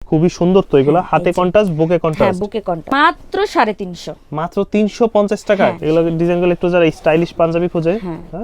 খুবই সুন্দর তো এগুলা, হাতে কন্ট্রাস্ট, বুকে কন্ট্রাস্ট। হ্যাঁ, বুকে কন্ট্রাস্ট মাত্র 350। মাত্র 350 টাকা। এগুলো ডিজাইনগুলো একটু যারা স্টাইলিশ পাঞ্জাবি খোঁজে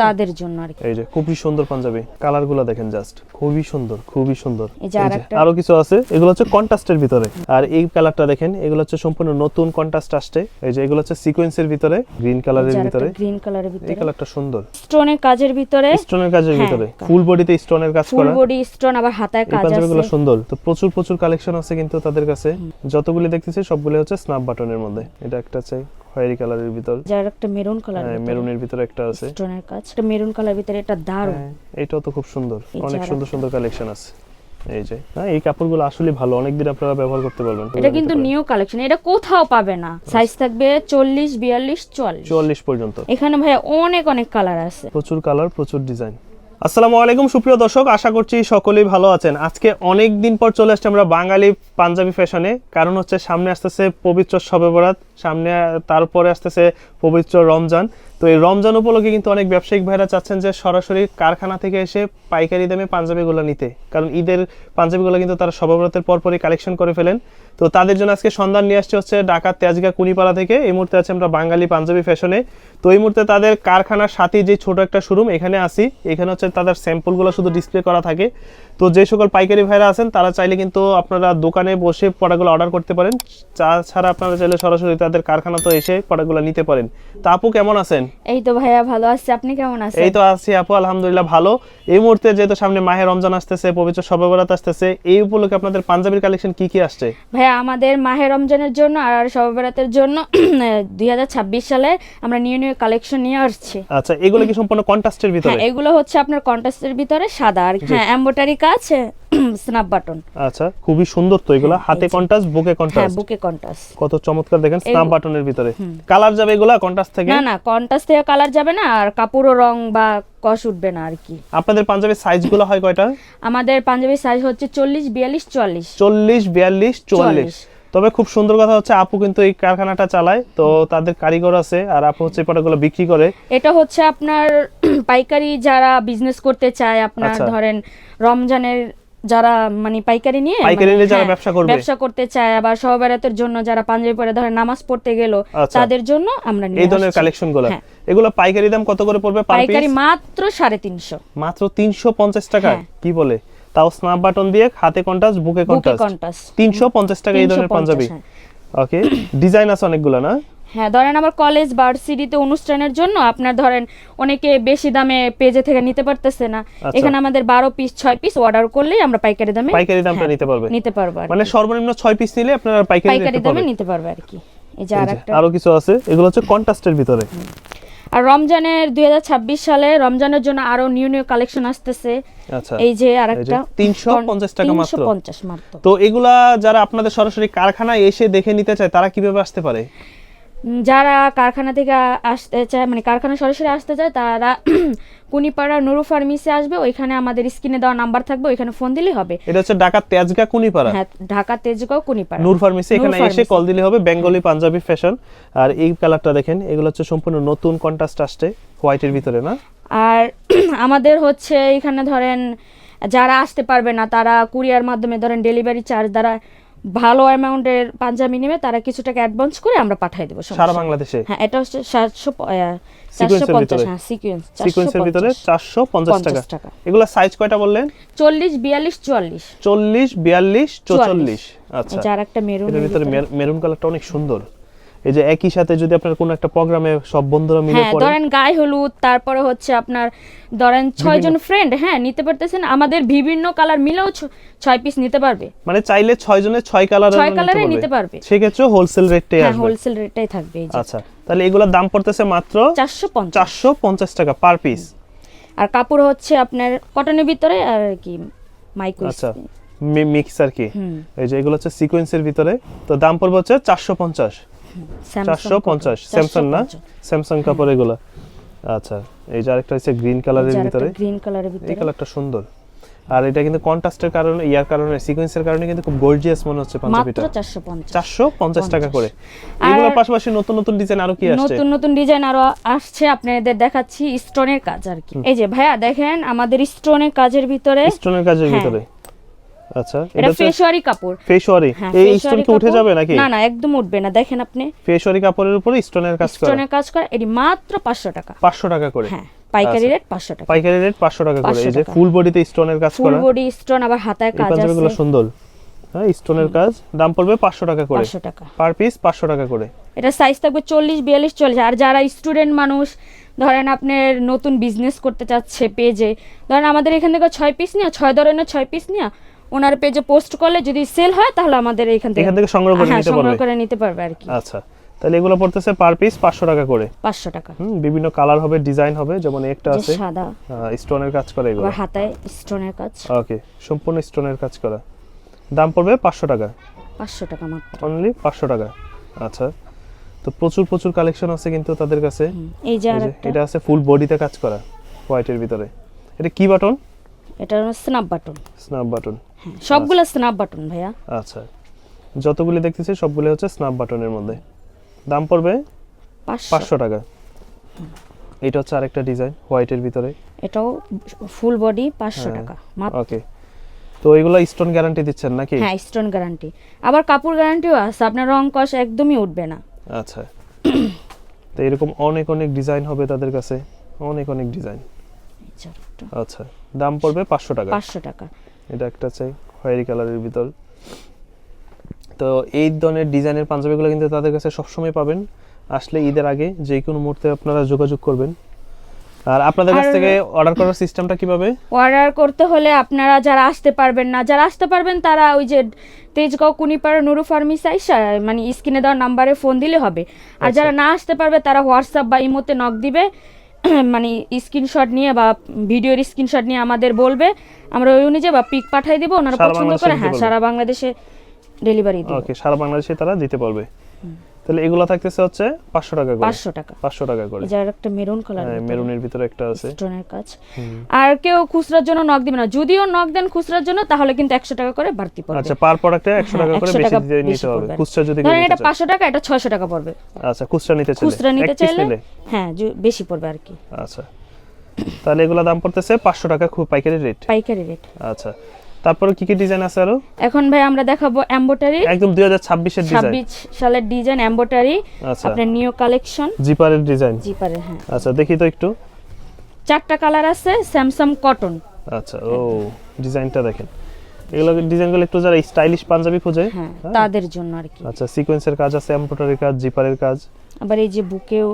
তাদের জন্য আর কি। এই যে খুবই সুন্দর পাঞ্জাবি, কালারগুলো দেখেন জাস্ট খুবই সুন্দর, খুবই সুন্দর। এই যে আরো কিছু আছে, এগুলো হচ্ছে কন্ট্রাস্টের ভিতরে। আর এই কালারটা দেখেন, এগুলো হচ্ছে সম্পূর্ণ নতুন কন্ট্রাস্ট আসছে। এই যে এগুলো হচ্ছে সিকোয়েন্সের ভিতরে, গ্রিন কালারের ভিতরে। গ্রিন কালারের ভিতরে এই কালারটা সুন্দর, স্টোনের কাজের ভিতরে, স্টোনের কাজের ভিতরে, ফুল বডিতে স্টোনের কাজ করা, ফুল বডি স্টোন, আবার হাতায় কাজ আছে। পাঞ্জাবিগুলো সুন্দর তো, প্রচুর প্রচুর কালেকশন আছে কিন্তু তাদের কাছে। যতগুলি দেখতেছি সবগুলো হচ্ছে স্ন্যাপ বাটনের মধ্যে। এটা একটা আছে খয়েরি কালারের ভিতর, যার একটা মেরুন কালার, মেরুনের ভিতরে একটা আছে স্টোনের কাজ, এটা মেরুন কালারের ভিতরে, এটা দারুণ। এটাও তো খুব সুন্দর, অনেক সুন্দর সুন্দর কালেকশন আছে। এই যে এই কাপড়গুলো আসলে ভালো, অনেকদিন আপনারা ব্যবহার করতে পারবেন। এটা কিন্তু নিউ কালেকশন, এটা কোথাও পাবে না। সাইজ থাকবে 40, 42, 44 পর্যন্ত। এখানে ভাই অনেক অনেক কালার আছে, প্রচুর কালার, প্রচুর ডিজাইন। আসসালামু আলাইকুম সুপ্রিয় দর্শক, আশা করছি সকলেই ভালো আছেন। আজকে অনেক দিন পর চলে আসছে আমরা বাঙালি পাঞ্জাবি ফ্যাশনে। কারণ হচ্ছে সামনে আসতেছে পবিত্র শবে বরাত, সামনে তারপরে আসতেছে পবিত্র রমজান। তো এই রমজান উপলক্ষে কিন্তু অনেক ব্যবসায়িক ভাইরা চাচ্ছেন যে সরাসরি কারখানা থেকে এসে পাইকারি দামে পাঞ্জাবিগুলো নিতে, কারণ ঈদের পাঞ্জাবিগুলো কিন্তু তারা শবে বরাতের পরপরই কালেকশন করে ফেলেন। তো তাদের জন্য আজকে সন্ধান নিয়ে আসছে হচ্ছে ঢাকা তেজগাঁ কুনিপাড়া থেকে। এই মুহূর্তে আছে আমরা বাঙালি পাঞ্জাবি ফ্যাশনে। তো এই মুহূর্তে তাদের কারখানার সাথে যে ছোট একটা শোরুম, এখানে আসি। এখানে হচ্ছে তাদের স্যাম্পলগুলো শুধু ডিসপ্লে করা থাকে। তো যে সকল পাইকারি ভাইরা আছেন তারা চাইলে কিন্তু আপনারা দোকানে বসে প্রোডাক্টগুলো অর্ডার করতে পারেন। তাছাড়া আপনারা চাইলে সরাসরি তাদের কারখানা তো এসে প্রোডাক্টগুলো নিতে পারেন। তো আপু কেমন আছেন? এই তো ভাইয়া ভালো আছি, আপনি কেমন আছেন? এই তো আছি আপু, আলহামদুলিল্লাহ ভালো। এই মুহূর্তে যেহেতু সামনে মাহে রমজান আসতেছে, পবিত্র শবে বরাত আসতেছে, এই উপলক্ষে আপনাদের পাঞ্জাবির কালেকশন কি কি আসছে? ভাইয়া আমাদের মাহে রমজানের জন্য আর শবে বরাতের জন্য 2026 সালে আমরা নিউ নিউ কালেকশন নিয়ে আসছি। আচ্ছা, এগুলো কি সম্পূর্ণ কন্ট্রাস্টের ভিতরে? হ্যাঁ, এগুলো হচ্ছে আপনার কন্ট্রাস্টের ভিতরে সাদা, আর হ্যাঁ এমব্রয়ডারি কাজ, স্ন্যাপ বাটন। আচ্ছা, খুবই সুন্দর তো এগুলা, হাতে কন্ট্রাস্ট, বুকে কন্ট্রাস্ট। হ্যাঁ, বুকে কন্ট্রাস্ট। কত চমৎকার দেখেন, স্ন্যাপ বাটনের ভিতরে। কালার যাবে এগুলা কন্ট্রাস্ট থেকে? না না, কন্ট্রাস্ট থেকে কালার যাবে না, আর কাপড়ও রং বা কস উঠবে না আর কি। আপনাদের পাঞ্জাবির সাইজগুলো হয় কয়টা? আমাদের পাঞ্জাবির সাইজ হচ্ছে 40, 42, 44। 40, 42, 44। তবে খুব সুন্দর কথা হচ্ছে আপু কিন্তু এই কারখানাটা চালায়, তো তাদের কারিগর আছে, আর আপু হচ্ছে প্রোডাক্টগুলো বিক্রি করে। এটা হচ্ছে আপনার পাইকারি যারা বিজনেস করতে চায়, আপনার ধরেন রমজানের যারা মানে পাইকারি নিয়ে যারা ব্যবসা করতে চায়, আবার শবে বরাতের জন্য যারা পাঞ্জাবি পরে ধরেন নামাজ পড়তে গেল, তাদের জন্য আমরা এই ধরনের কালেকশনগুলো। এগুলো পাইকারি দাম কত করে পড়বে? পাইকারি মাত্র 350। মাত্র 350 টাকা? কি বলে, তাও স্ন্যাপ বাটন দিয়ে, হাতে কন্ট্রাস্ট, বুকে কন্ট্রাস্ট। 350 টাকা এই ধরনের পাঞ্জাবি। ওকে, ডিজাইন আছে অনেকগুলো না? হ্যাঁ, ধরেন আমার কলেজ ভার্সিটিতে অনুষ্ঠানের জন্য আপনার ধরেন অনেকে বেশি দামে পেজে থেকে নিতে পারতেছে না, এখানে আমাদের 12 পিস 6 পিস অর্ডার করলেই আমরা পাইকারি দামটা নিতে পারবো। মানে সর্বনিম্ন 6 পিস নিলে আপনারা পাইকারি দামে নিতে পারবে আর কি। এই যে আরো কিছু আছে, এগুলো হচ্ছে কন্ট্রাস্টের ভিতরে। আর রমজানের 2026 সালে রমজানের জন্য আরো নিউ নিউ কালেকশন আসতেছে। আচ্ছা, এই যে আরেকটা 350 টাকা মাত্র। 350 মাত্র। তো এগুলা যারা আপনাদের সরাসরি কারখানায় এসে দেখে নিতে চায় তারা কিভাবে আসতে পারে? যারা কারখানা থেকে আসতে চায়, মানে কারখানা সরাসরি আসতে চায়, তারা কুনিপাড়া নুরু ফার্মেসি আসবে, ওইখানে আমাদের স্ক্রিনে দেওয়া নাম্বার থাকবে, ওইখানে ফোন দিলে হবে। এটা হচ্ছে ঢাকা তেজগাঁ কুনিপাড়া। হ্যাঁ, ঢাকা তেজগাঁও কুনিপাড়া নূর ফার্মেসি, এখানে এসে কল দিলে হবে। Bengali panjabi fashion. আর এই কালারটা দেখেন, এগুলো হচ্ছে সম্পূর্ণ নতুন কন্ট্রাস্ট আসছে হোয়াইটের ভিতরে না? আর আমাদের হচ্ছে এখানে ধরেন যারা আসতে পারবে না, তারা কুরিয়ার মাধ্যমে ধরেন ডেলিভারি চার্জ দ্বারা ভালো অ্যামাউন্টের পাঞ্জাবি নেবে, তারা কিছু টাকা অ্যাডভান্স করে আমরা পাঠিয়ে দেব সারা বাংলাদেশে। হ্যাঁ, এটা হচ্ছে 450 সিকোয়েন্সের ভিতরে 450 টাকা। এগুলা সাইজ কয়টা বললেন? 40, 42, 44। 40, 42, 44। আচ্ছা, যার একটা মেরুনের ভিতরে মেরুন কালারটা অনেক সুন্দর। এই যে একই সাথে যদি আপনার কোন একটা প্রোগ্রামে সব বন্ধুরা মিলে পড়েন, ধরেন গায়ে হলুদ, তারপরে হচ্ছে আপনার ধরেন 6 জন ফ্রেন্ড নিতে পারতেছেন, আমাদের বিভিন্ন কালার মিলেও 6 পিস নিতে পারবে। মানে চাইলে 6 জনের 6 কালারে নিতে পারবে। সেক্ষেত্রে হোলসেল রেটটাই আসবে। হোলসেল রেটটাই থাকবে। আচ্ছা, তাহলে এগুলোর দাম পড়তেছে মাত্র 450 টাকা পার পিস। আর কাপড় হচ্ছে আপনার কটনের ভিতরে আর কি মাইক্রো। আচ্ছা, মিক্স আর কি। এই যে এগুলো হচ্ছে সিকোয়েন্সের ভিতরে, তো দাম পড়বে হচ্ছে 450। 450 স্যামসাং না? স্যামসাং কাপড় এগুলো। আচ্ছা, এই যে আরেকটা আছে গ্রিন কালারের ভিতরে। এই কালারটা সুন্দর। আর এটা কিন্তু কন্ট্রাস্টের কারণে, কারণে সিকোয়েন্সের কারণে কিন্তু খুব গর্জিয়াস মনে হচ্ছে পাঞ্জাবিটা। মাত্র 450। 450 টাকা করে। এগুলোর পাশাপাশি নতুন নতুন ডিজাইন আরো কি আসছে? নতুন ডিজাইন আরো আসছে, আপনাদের দেখাচ্ছি। স্টোনের কাজ আর কি। এই যে ভাইয়া দেখেন, আমাদের স্টোনের কাজের ভিতরে। আচ্ছা এটা ফেশওয়ারি কাপড়। ফেশওয়ারি এই স্টোন কি উঠে যাবে নাকি? না না, একদম উঠবে না। দেখেন আপনি ফেশওয়ারি কাপড়ের উপরে স্টোনের কাজ করা। স্টোনের কাজ করা, এটি মাত্র 500 টাকা। 500 টাকা করে? হ্যাঁ, পাইকারি রেট 500 টাকা। পাইকারি রেট 500 টাকা করে। এই যে ফুল বডিতে স্টোনের কাজ করা, ফুল বডি স্টোন, আবার হাতায় কাজ আছে। এই পাঞ্জাবিগুলো সুন্দর। হ্যাঁ, স্টোনের কাজ। দাম পড়বে 500 টাকা করে। 500 টাকা পার পিস 500 টাকা করে। এটা সাইজ থাকবে 40, 42, 40। আর যারা স্টুডেন্ট মানুষ, ধরেন আপনার নতুন বিজনেস করতে চাচ্ছে পেজে, ধরেন আমাদের এখান থেকে 6 পিস নিয়ে, 6 ধরনের 6 পিস নিয়ে ওনার পেজে পোস্ট করলে যদি সেল হয় তাহলে আমাদের এখান থেকে সংগ্রহ করে নিতে পারবে। সংগ্রহ করে নিতে পারবে আর কি। আচ্ছা, তাহলে এগুলো পড়তেছে পার পিস 500 টাকা করে। 500 টাকা। বিভিন্ন কালার হবে, ডিজাইন হবে, যেমন একটা আছে সাদা, স্টোনের কাজ করা, এগুলো আবার হাতায় স্টোনের কাজ। ওকে, সম্পূর্ণ স্টোনের কাজ করা। দাম পড়বে 500 টাকা। 500 টাকা মাত্র, অনলি 500 টাকা। আচ্ছা, তো প্রচুর কালেকশন আছে কিন্তু তাদের কাছে। এই যে আরেকটা, এটা আছে ফুল বডিতে কাজ করা হোয়াইটের ভিতরে। এটা কি বাটন? এটা স্ন্যাপ বাটন। স্ন্যাপ বাটন, সবগুলো স্ন্যাপ বাটন ভাইয়া। আচ্ছা, যতগুলি দেখতেছি সবগুলো হচ্ছে স্ন্যাপ বাটনের মধ্যে। দাম পড়বে 500 টাকা। এটা হচ্ছে আরেকটা ডিজাইন হোয়াইটের ভিতরে, এটাও ফুল বডি 500 টাকা মাত্র। ওকে, তো এগুলো স্টোন গ্যারান্টি দিচ্ছেন নাকি? হ্যাঁ, স্টোন গ্যারান্টি, আবার কাপড় গ্যারান্টিও আছে। আপনার রং কষ একদমই উঠবে না। আচ্ছা, তো এরকম অনেক ডিজাইন হবে তাদের কাছে, অনেক ডিজাইন। আচ্ছা, দাম পড়বে 500 টাকা। 500 টাকা। এটা একটা চাই খয়েরি কালারের ভিতর। তো এই ধরনের ডিজাইনের পাঞ্জাবিগুলো কিন্তু তাদের কাছে সবসময় পাবেন। আসলে ঈদের আগে যে কোনো মুহূর্তে আপনারা যোগাযোগ করবেন। আর আপনাদের কাছ থেকে অর্ডার করার সিস্টেমটা কিভাবে? অর্ডার করতে হলে আপনারা যারা আসতে পারবেন তারা ওই যে তেজগাঁও কুনিপাড়া নুরু ফার্মেসি আইসা মানে স্ক্রিনে দেওয়া নাম্বারে ফোন দিলে হবে। আর যারা না আসতে পারবে তারা হোয়াটসঅ্যাপ বা ইমোতে নক দিবে, মানে স্ক্রিনশট নিয়ে বা ভিডিওর স্ক্রিনশট নিয়ে আমাদের বলবে, আমরা ওই অনুযায়ী বা পিক পাঠিয়ে দিব। ওনারা পছন্দ করে হ্যাঁ সারা বাংলাদেশে ডেলিভারি দিব। ওকে, সারা বাংলাদেশে তারা দিতে পারবে। তাহলে এগুলো থাকতেছে হচ্ছে 500 টাকা করে। 500 টাকা। 500 টাকা করে। এই যে একটা মেরুন কালার, হ্যাঁ, মেরুনের ভিতরে একটা আছে স্টোনের কাজ। আর কেউ খুচরার জন্য নক দিবে না, যদিও নক দেন খুচরার জন্য তাহলে কিন্তু 100 টাকা করে বাড়তি পড়বে। আচ্ছা, পার প্রোডাক্টে 100 টাকা করে বেশি দিয়ে নিতে হবে। খুচরা যদি ধরেন এটা 500 টাকা, এটা 600 টাকা পড়বে। আচ্ছা, খুচরা নিতে চাইলে হ্যাঁ বেশি পড়বে আর কি। আচ্ছা, তাহলে এগুলা দাম পড়তেছে 500 টাকা, খুব পাইকারি রেট। আচ্ছা, তারপরে কি ডিজাইন আছে আরো? এখন ভাই আমরা দেখাবো এমব্রয়ডারি, একদম 2026 এর ডিজাইন, 26 সালের ডিজাইন এমব্রয়ডারি। আচ্ছা, আপনার নিউ কালেকশন জিপারের ডিজাইন। জিপারের, হ্যাঁ। আচ্ছা, দেখি তো একটু। 4টা কালার আছে, স্যামসাং কটন। আচ্ছা, ও ডিজাইনটা দেখেন। এগুলো ডিজাইনগুলো একটু যারা স্টাইলিশ পাঞ্জাবি খোঁজে তাদের জন্য আর কি। আচ্ছা, সিকোয়েন্সের কাজ আছে, এমব্রয়ডারি কাজ, জিপারের কাজ, আবার এই যে বুকেও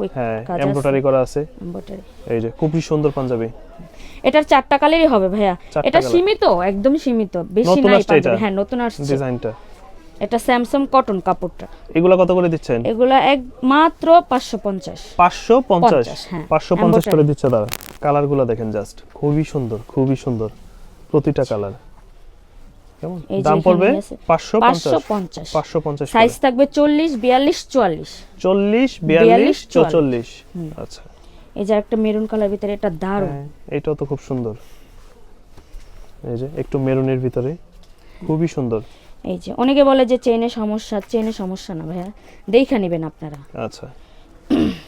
কাজ আছে, এমব্রয়ডারি করা আছে। এমব্রয়ডারি, এই যে খুবই সুন্দর পাঞ্জাবি। এটার 4টা কালারই হবে ভাইয়া। এটা সীমিত, একদম সীমিত, বেশি নাই পাঞ্জাবি। হ্যাঁ, নতুন আসছে ডিজাইনটা। এটা স্যামসাং কটন কাপড়টা। এগুলা কত করে দিচ্ছেন? এগুলা মাত্র 550। 550 করে দিচ্ছে দাদা। কালারগুলো দেখেন, জাস্ট খুবই সুন্দর প্রতিটা কালার। কেমন দাম পড়বে? 550। সাইজ থাকবে 40, 42, 44। 40, 42, 44। আচ্ছা, এই যে একটা মেরুন কালার ভিতরে, এটা দারুণ। এটাও তো খুব সুন্দর। এই যে একটু মেরুনের ভিতরে, খুবই সুন্দর। এই যে অনেকে বলে যে চেইনের সমস্যা না ভাইয়া, দেখে নেবেন আপনারা। আচ্ছা,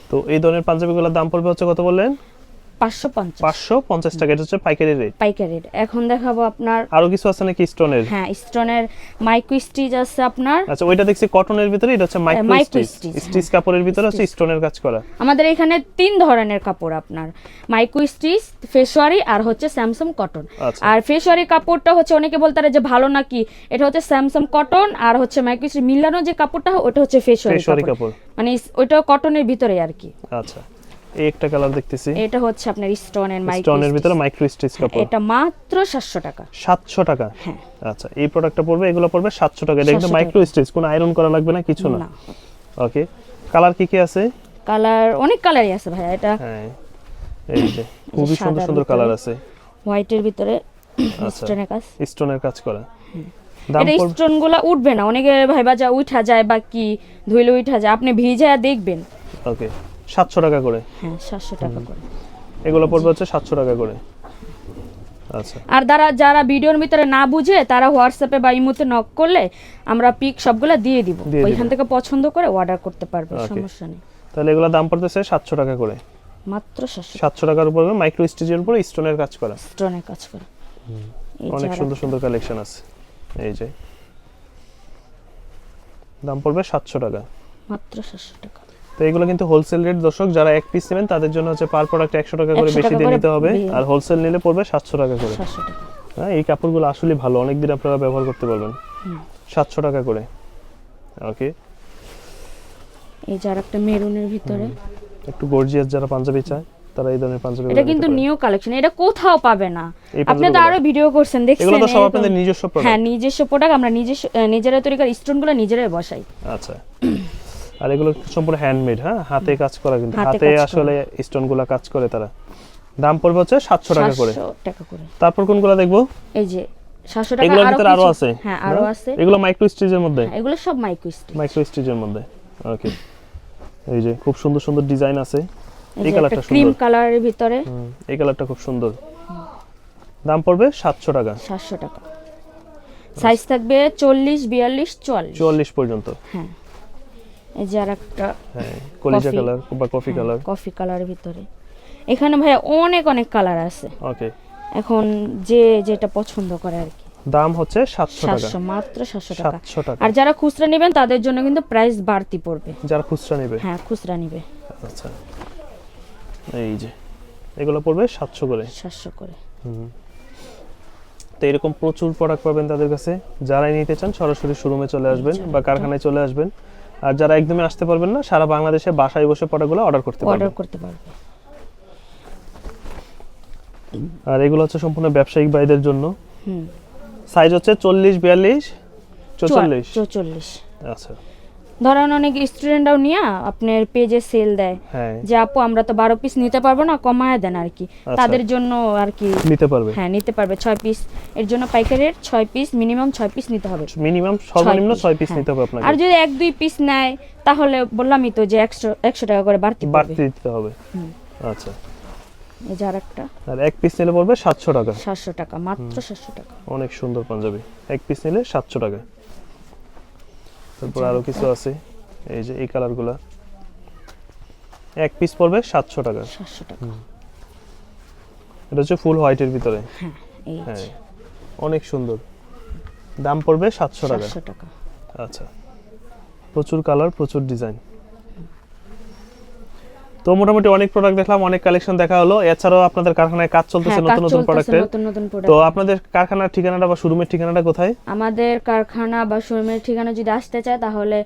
তো এই ধরনের পাঞ্জাবিগুলোর দাম পড়বে হচ্ছে কত বললেন? 550 টাকা। এটা হচ্ছে পাইকারি রেট। এখন দেখাবো আপনার আরো কিছু আছে নাকি স্টোনের? হ্যাঁ, স্টোনের মাইক্রো স্টিচ আছে আপনার। আচ্ছা, ওইটা দেখছি কটনের ভিতরে, এটা হচ্ছে মাইক্রো স্টিচ কাপড়ের ভিতরে হচ্ছে স্টোনের কাজ করা। আমাদের এখানে 3 ধরনের কাপড় আপনার, মাইক্রো স্টিচ, ফেশওয়ারি আর হচ্ছে স্যামসাং কটন। আর ফেশওয়ারি কাপড়টা হচ্ছে অনেকে বলতারে যে ভালো নাকি, এটা হচ্ছে স্যামসাং কটন, আর হচ্ছে মাইক্রো স্টিচ মিলানো যে কাপড়টা ওটা হচ্ছে ফেশওয়ারি কাপড়, মানে ওইটা কটনের ভিতরে আর কি। আচ্ছা, এই একটা কালার দেখতেছি, এটা হচ্ছে আপনার স্টোনের ভিতরে মাইক্রো স্টিচ কাপড়। এটা মাত্র 700 টাকা। 700 টাকা? হ্যাঁ। আচ্ছা, এই প্রোডাক্টটা পড়বে, এগুলো পড়বে 700 টাকা। এটা কিন্তু মাইক্রো স্টিচ, কোনো আয়রন করা লাগবে না, কিছু না। ওকে, কালার কি আছে? কালার অনেক কালারই আছে ভাইয়া। এটা হ্যাঁ, এই যে খুবই সুন্দর কালার আছে, হোয়াইটের ভিতরে স্টোনের কাজ করা। এটা স্টোনগুলো উঠবে না, অনেকে ভাইবা যা উঠা যায় বা কি ধুইলে উঠা যায়, আপনি ভিজায়া দেখবেন। ওকে, 700 টাকা করে। হ্যাঁ, 700 টাকা করে। এগুলো পড়বে হচ্ছে 700 টাকা করে। আচ্ছা, আর যারা ভিডিওর ভিতরে না বুঝে তারা হোয়াটসঅ্যাপে বা ইমোতে নক করলে আমরা পিক সবগুলো দিয়ে দিব, ওইখান থেকে পছন্দ করে অর্ডার করতে পারবে, সমস্যা নেই। তাহলে এগুলো দাম পড়তেছে 700 টাকা করে, মাত্র 700 টাকার উপরে মাইক্রো স্টিচের উপরে স্টোনের কাজ করা। এই অনেক সুন্দর কালেকশন আছে। এই যে দাম পড়বে 700 টাকা, মাত্র 700 টাকা। তো এগুলো কিন্তু হোলসেল রেট দর্শক, যারা এক পিস নেবেন তাদের জন্য হচ্ছে পার প্রোডাক্ট 100 টাকা করে 100 বেশি টাকা দিয়ে করে নিতে হবে, আর হোলসেল নিলে পড়বে 700 টাকা করে। 700 টাকা। হ্যাঁ, এই কাপড়গুলো আসলে ভালো, অনেক দিন আপনারা ব্যবহার করতে পারবেন। 700 টাকা করে। ওকে, এই যে আরেকটা মেরুনের ভিতরে, একটু গর্জিয়াস যারা পাঞ্জাবি চায় তারা এই ধরনের পাঞ্জাবি। এটা কিন্তু নিউ কালেকশন, এটা কোথাও পাবে না। এই আপনি তো আরো ভিডিও করছেন, দেখছেন? এগুলো তো সব আপনাদের নিজস্ব প্রোডাক্ট। হ্যাঁ, নিজস্ব প্রোডাক্ট, আমরা নিজেরা তৈরি করে স্টোনগুলো নিজেরাই বসাই। আচ্ছা, আর এগুলো সম্পূর্ণ হ্যান্ডমেড, হ্যাঁ, হাতে কাজ করা, কিন্তু হাতে হাতে কাজ করা। আসলে স্টোনগুলো কাজ করে তারা। দাম পড়বে হচ্ছে 700 টাকা করে। 700 টাকা করে। তারপর কোনগুলো দেখবো? এই যে 700 টাকা। এগুলোর ভিতরে আরো আছে? হ্যাঁ, আরো না? আছে। এগুলো মাইক্রো স্টিচের মধ্যে? হ্যাঁ, এগুলো সব মাইক্রো স্টিচ। মাইক্রো স্টিচের মধ্যে। ওকে, এই যে খুব সুন্দর সুন্দর ডিজাইন আছে। এই এই কালারটা ক্রিম সুন্দর, কালারের ভিতরে। এই কালারটা খুব সুন্দর। দাম পড়বে 700 টাকা। 700 টাকা। সাইজ থাকবে 40, 42, 44। 44 পর্যন্ত। হ্যাঁ, এই যে আরেকটা হ্যাঁ, কলিজা কফি। কালার বা কফি কালার। কফি কালারের ভিতরে। এখানে ভাই অনেক অনেক কালার আছে, ওকে, এখন যে যেটা পছন্দ করে আর কি। দাম হচ্ছে 700 টাকা। 700, মাত্র 700 টাকা। 700 টাকা। আর যারা খুচরা নেবেন তাদের জন্য কিন্তু প্রাইস বাড়তি পড়বে। যারা খুচরা নেবে? হ্যাঁ, খুচরা নেবে। আচ্ছা, এই যে এগুলো পড়বে 700 করে। 700 করে। তো এরকম প্রচুর প্রোডাক্ট পাবেন তাদের কাছে। যারাই নিতে চান সরাসরি শোরুমে চলে আসবেন বা কারখানায় চলে আসবেন। আর যারা একদমই আসতে পারবেন না, সারা বাংলাদেশে বাসায় বসে প্রোডাক্টগুলো অর্ডার করতে পারবেন। অর্ডার করতে পারবে। আর এগুলো হচ্ছে সম্পূর্ণ ব্যবসায়িক ভাইদের জন্য। হুম, সাইজ হচ্ছে 40, 42, 44। 44। আচ্ছা, ধরেন অনেক স্টুডেন্টরাও নিয়ে আপনার পেজে সেল দেয় হ্যাঁ, যে আপু আমরা তো 12 পিস নিতে পারবো না, কমায় দেন আর কি। আচ্ছা। তাদের জন্য আর কি নিতে পারবে। হ্যাঁ, নিতে পারবে 6 পিস। এর জন্য পাইকারের 6 পিস, মিনিমাম 6 পিস নিতে হবে। মিনিমাম সর্বনিম্ন 6 পিস হ্যাঁ। নিতে হবে আপনাকে। আর যদি 1-2 পিস নেয় তাহলে বললামই তো যে 100 টাকা করে বাড়তি পড়বে। বাড়তি দিতে হবে। হুম। আচ্ছা, এই যে আরেকটা আর এক পিস নিলে পড়বে 700 টাকা। 700 টাকা, মাত্র 700 টাকা। অনেক সুন্দর পাঞ্জাবি, এক পিস নিলে 700 টাকা। তারপর আরো কিছু আছে, এই যে এই কালারগুলা, এক পিস পড়বে 700 টাকা। 700 টাকা। এটা হচ্ছে ফুল হোয়াইটের ভিতরে। হ্যাঁ, এই হ্যাঁ, যে অনেক সুন্দর। দাম পড়বে 700 টাকা। 700 টাকা। আচ্ছা, প্রচুর কালার, প্রচুর ডিজাইন। তো মোটামুটি অনেক প্রোডাক্ট দেখলাম, অনেক কালেকশন দেখা হলো। এছাড়াও আপনাদের কারখানায় কাজ চলতেছে হ্যাঁ, নতুন নতুন প্রোডাক্টের। নতুন নতুন তো প্রোডাক্ট। আপনাদের কারখানার ঠিকানাটা বা শোরুমের ঠিকানাটা কোথায়? আমাদের কারখানা বা শোরুমের ঠিকানা যদি আসতে চায় তাহলে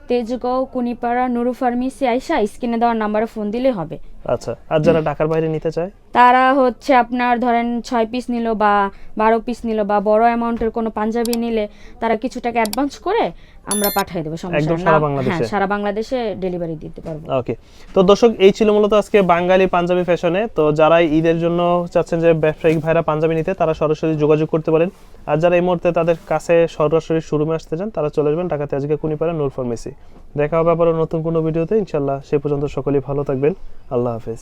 তেজগাঁও, কুনিপাড়া, নুরু ফার্মেসি আইসা স্ক্রিনে দেওয়ার নাম্বারে ফোন দিলে হবে। আচ্ছা, আর যারা ঢাকার বাইরে নিতে চায়? তারা হচ্ছে আপনার ধরেন 6 পিস নিল বা 12 পিস নিল বা বড় অ্যামাউন্টের কোনো পাঞ্জাবি নিলে তারা কিছু টাকা অ্যাডভান্স করে আমরা পাঠিয়ে দেবো, সমস্যা একদম নেই। সারা বাংলাদেশে? হ্যাঁ, সারা বাংলাদেশে ডেলিভারি দিতে পারবো। ওকে, তো দর্শক এই ছিল মূলত আজকে বাঙালি পাঞ্জাবি ফ্যাশনে। তো যারা ঈদের জন্য চাচ্ছেন যে ব্যবসায়িক ভাইরা পাঞ্জাবি নিতে, তারা সরাসরি যোগাযোগ করতে পারেন। আর যারা এই মুহূর্তে তাদের কাছে সরাসরি শোরুমে আসতে চান, তারা চলে আসবেন ঢাকাতে আজকে কুনিপাড়া নূর ফার্মেসি। দেখা হবে আবার নতুন কোনো ভিডিওতে ইনশাল্লাহ। সে পর্যন্ত সকলেই ভালো থাকবেন। আল্লাহ হাফেজ।